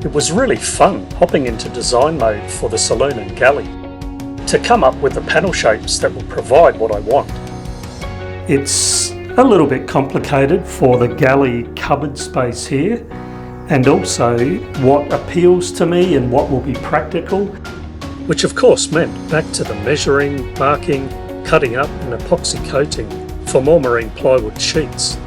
It was really fun hopping into design mode for the saloon and galley to come up with the panel shapes that will provide what I want. It's a little bit complicated for the galley cupboard space here, and also what appeals to me and what will be practical, which of course meant back to the measuring, marking, cutting up and epoxy coating for more marine plywood sheets.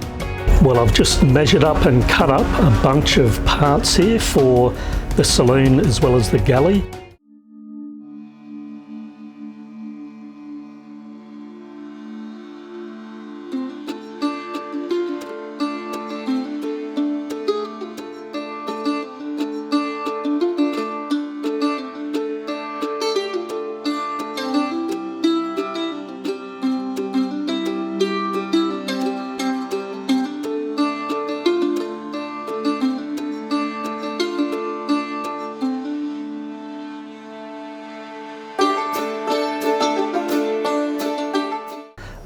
Well, I've just measured up and cut up a bunch of parts here for the saloon as well as the galley.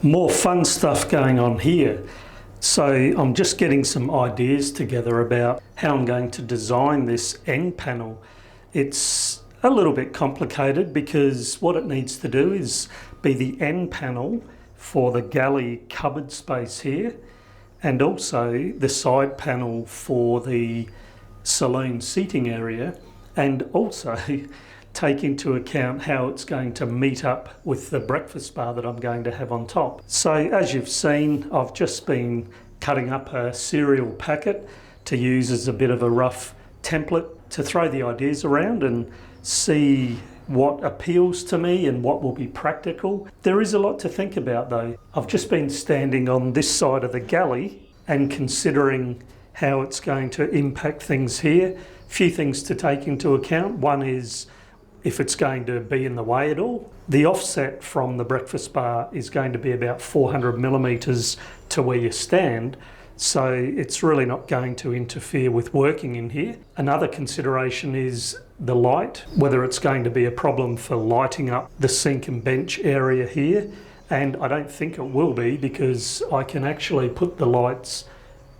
More fun stuff going on here. So I'm just getting some ideas together about how I'm going to design this end panel. It's a little bit complicated because what it needs to do is be the end panel for the galley cupboard space here, and also the side panel for the saloon seating area, and also take into account how it's going to meet up with the breakfast bar that I'm going to have on top. So as you've seen, I've just been cutting up a cereal packet to use as a bit of a rough template to throw the ideas around and see what appeals to me and what will be practical. There is a lot to think about though. I've just been standing on this side of the galley and considering how it's going to impact things here. A few things to take into account. One is if it's going to be in the way at all. The offset from the breakfast bar is going to be about 400 millimeters to where you stand, so it's really not going to interfere with working in here. Another consideration is the light, whether it's going to be a problem for lighting up the sink and bench area here, and I don't think it will be because I can actually put the lights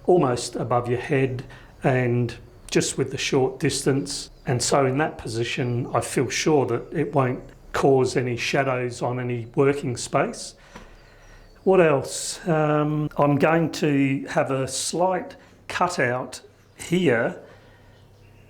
almost above your head and just with the short distance, and so in that position I feel sure that it won't cause any shadows on any working space. What else? I'm going to have a slight cutout here,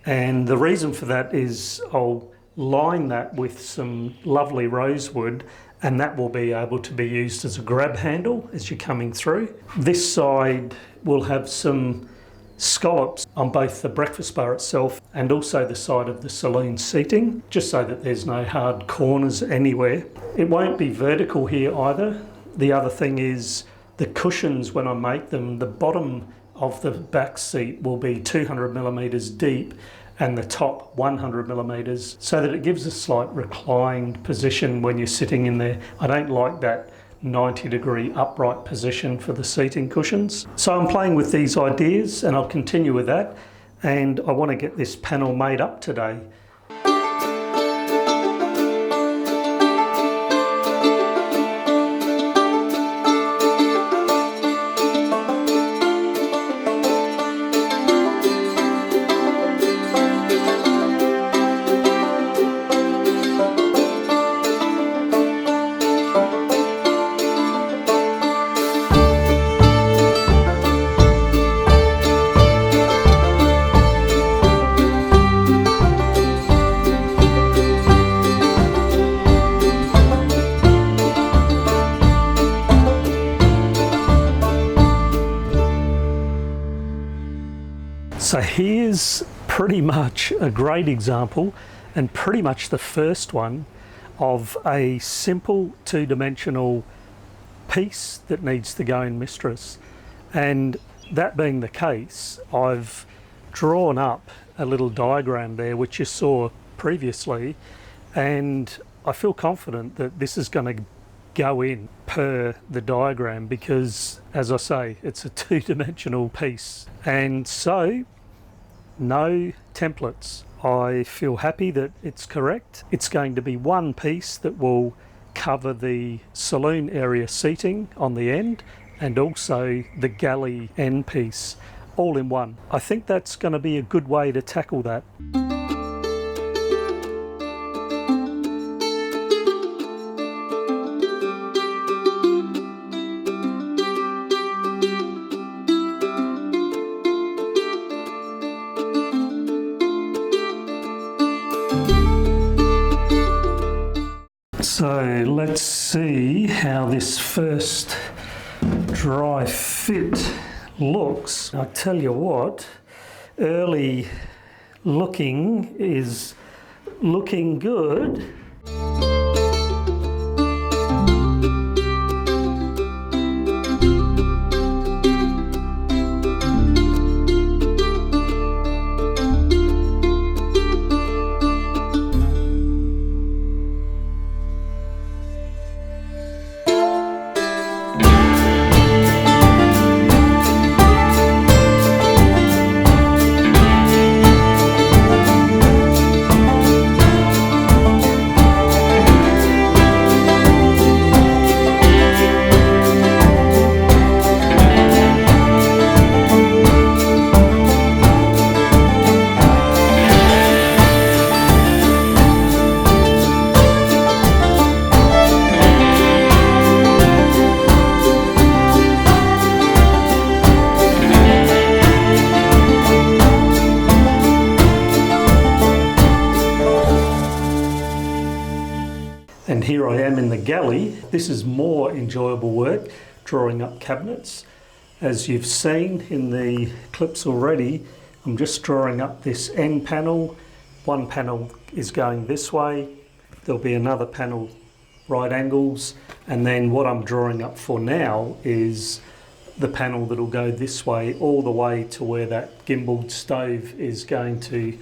and the reason for that is I'll line that with some lovely rosewood, and that will be able to be used as a grab handle as you're coming through. This side will have some scallops on both the breakfast bar itself and also the side of the saloon seating, just so that there's no hard corners anywhere. It won't be vertical here either. The other thing is the cushions, when I make them, the bottom of the back seat will be 200 millimeters deep and the top 100 millimeters, so that it gives a slight reclined position when you're sitting in there. I don't like that 90-degree upright position for the seating cushions. So I'm playing with these ideas and I'll continue with that, and I want to get this panel made up today. So here's pretty much a great example, and pretty much the first one, of a simple two-dimensional piece that needs to go in Mistress. And that being the case, I've drawn up a little diagram there which you saw previously, and I feel confident that this is going to go in per the diagram because, as I say, it's a two-dimensional piece. And so no templates. I feel happy that it's correct. It's going to be one piece that will cover the saloon area seating on the end and also the galley end piece. all in one. I think that's going to be a good way to tackle that. So let's see how this first dry fit looks. I tell you what, early looking is looking good. And here I am in the galley. This is more enjoyable work, drawing up cabinets. As you've seen in the clips already, I'm just drawing up this end panel. One panel is going this way. There'll be another panel right angles. And then what I'm drawing up for now is the panel that'll go this way, all the way to where that gimbaled stove is going to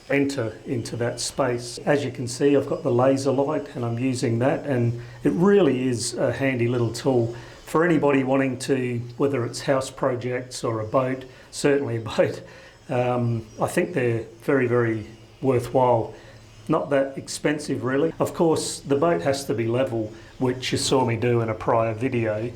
enter into that space. As you can see, I've got the laser light and I'm using that, and it really is a handy little tool for anybody wanting to, whether it's house projects or a boat, certainly a boat. I think they're very, very worthwhile. Not that expensive really. Of course, the boat has to be level, which you saw me do in a prior video,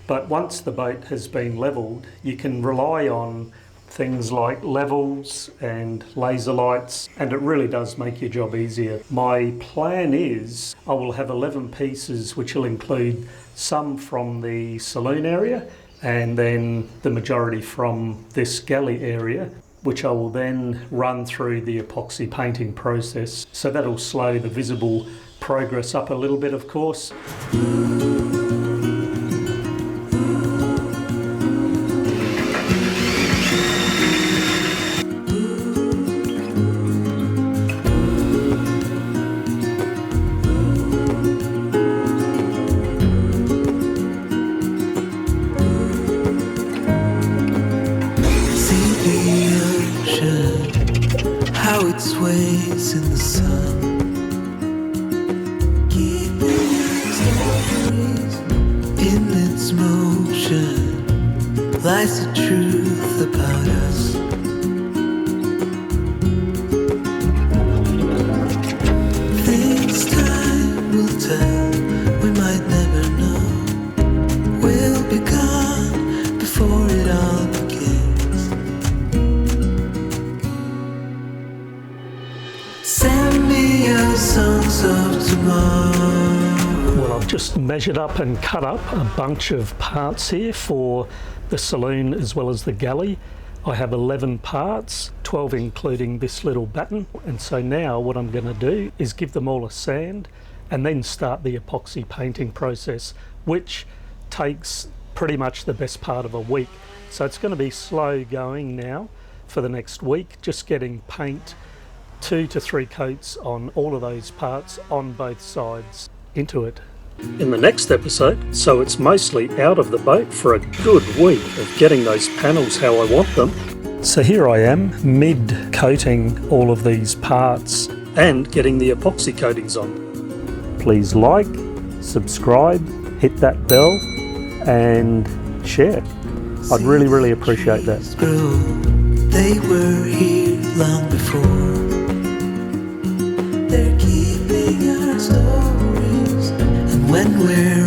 but once the boat has been leveled, you can rely on things like levels and laser lights, and it really does make your job easier. My plan is I will have 11 pieces, which will include some from the saloon area and then the majority from this galley area, which I will then run through the epoxy painting process. So that'll slow the visible progress up a little bit, of course. How it sways in the sun, keeping stories in its motion, lies the truth about us. Things time will tell, we might never know. We'll be gone before it all begins. Send me your songs of tomorrow. Well, I've just measured up and cut up a bunch of parts here for the saloon as well as the galley. I have 11 parts, 12 including this little batten. And so now what I'm going to do is give them all a sand and then start the epoxy painting process, which takes pretty much the best part of a week. So it's going to be slow going now for the next week, just getting paint 2 to 3 coats on all of those parts on both sides into it. In the next episode, so it's mostly out of the boat for a good week of getting those panels how I want them. So here I am, mid-coating all of these parts and getting the epoxy coatings on. Please like, subscribe, hit that bell and share. I'd really, really appreciate that. They were here long before. They're keeping our stories, and when we're